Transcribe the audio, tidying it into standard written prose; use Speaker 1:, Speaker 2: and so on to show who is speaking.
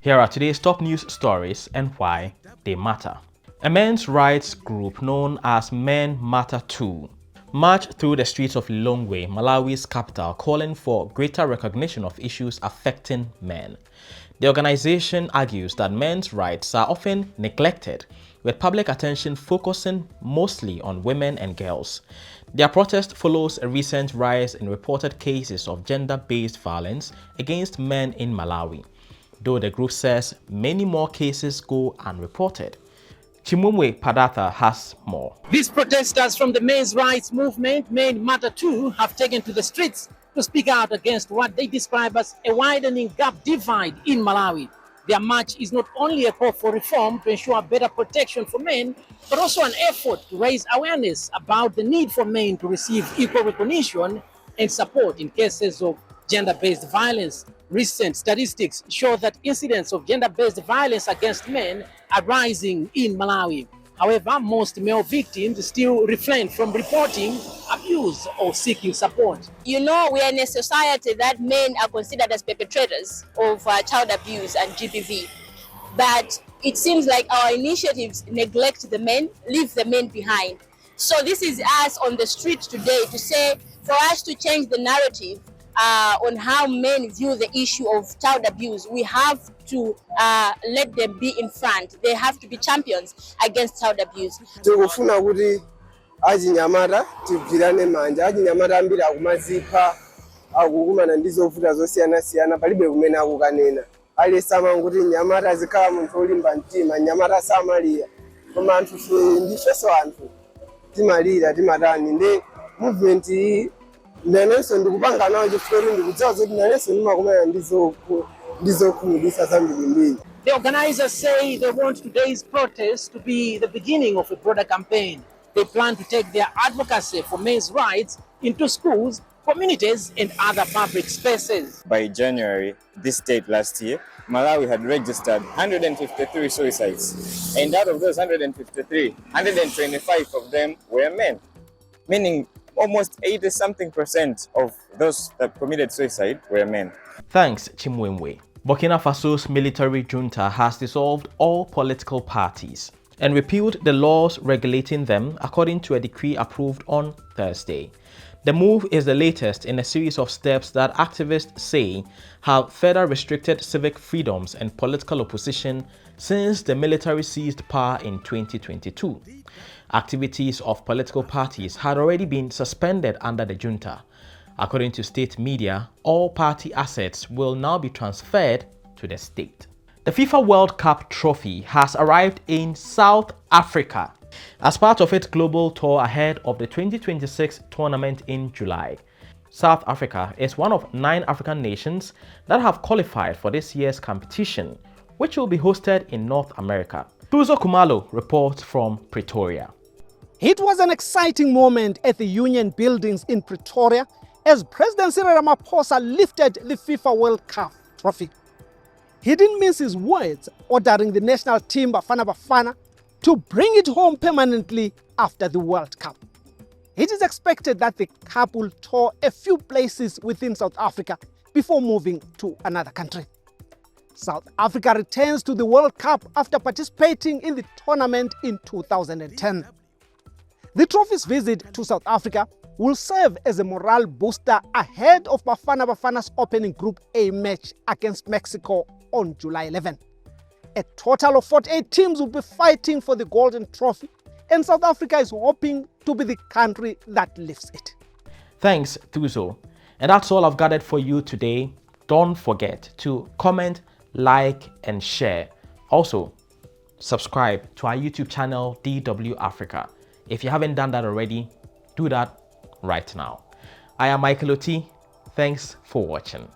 Speaker 1: Here are today's top news stories and why they matter. A men's rights group known as Men Matter 2 marched through the streets of Lilongwe, Malawi's capital, calling for greater recognition of issues affecting men. The organization argues that men's rights are often neglected, with public attention focusing mostly on women and girls. Their protest follows a recent rise in reported cases of gender-based violence against men in Malawi, though the group says many more cases go unreported. Chimwemwe Padatha has more.
Speaker 2: These protesters from the men's rights movement, Men Matter 2, have taken to the streets to speak out against what they describe as a widening gap divide in Malawi. Their march is not only a call for reform to ensure better protection for men, but also an effort to raise awareness about the need for men to receive equal recognition and support in cases of gender-based violence. Recent statistics show that incidents of gender-based violence against men are rising in Malawi. However, most male victims still refrain from reporting abuse or seeking support.
Speaker 3: You know, we are in a society that men are considered as perpetrators of child abuse and GBV. But it seems like our initiatives neglect the men, leave the men behind. So this is us on the street today to say, for us to change the narrative on how men view the issue of child abuse, we have to let them be in front. They have to be champions against child abuse.
Speaker 4: Tikufuna kuti achinyamata tigwirane manja, achinyamata ambiri akumazipa akukumana ndizovuta zosiyana-siyana palibe kumene akukanena. Alisama kuti nyamata azikhala munthu olimba mtima, nyamata samalira. Koma anthu ndifeso anthu timalira timatani ndi movement iyi nanenso ndikupanga nawo chifukwa ndikudziwa kuti nanenso ndimakumana ndizokhumudwitsa zambirimbiri.
Speaker 2: The organizers say they want today's protest to be the beginning of a broader campaign. They plan to take their advocacy for men's rights into schools, communities, and other public spaces.
Speaker 5: By January this date last year, Malawi had registered 153 suicides, and out of those 153, 125 of them were men, meaning almost 80-something% of those that committed suicide were men.
Speaker 1: Thanks, Chimwemwe. Burkina Faso's military junta has dissolved all political parties and repealed the laws regulating them according to a decree approved on Thursday. The move is the latest in a series of steps that activists say have further restricted civic freedoms and political opposition since the military seized power in 2022. Activities of political parties had already been suspended under the junta. According to state media, all party assets will now be transferred to the state. The FIFA World Cup trophy has arrived in South Africa as part of its global tour ahead of the 2026 tournament in July. South Africa is one of 9 African nations that have qualified for this year's competition, which will be hosted in North America. Tuzo Kumalo reports from Pretoria.
Speaker 6: It was an exciting moment at the Union Buildings in Pretoria as President Cyril Ramaphosa lifted the FIFA World Cup trophy. He didn't mince his words, ordering the national team Bafana Bafana to bring it home permanently after the World Cup. It is expected that the cup will tour a few places within South Africa before moving to another country. South Africa returns to the World Cup after participating in the tournament in 2010. The trophy's visit to South Africa will serve as a morale booster ahead of Bafana Bafana's opening Group A match against Mexico on July 11. A total of 48 teams will be fighting for the Golden Trophy, and South Africa is hoping to be the country that lifts it.
Speaker 1: Thanks, Tuzo. And that's all I've gathered for you today. Don't forget to comment, like, and share. Also, subscribe to our YouTube channel, DW Africa. If you haven't done that already, do that right now. I am Michael Oti. Thanks for watching.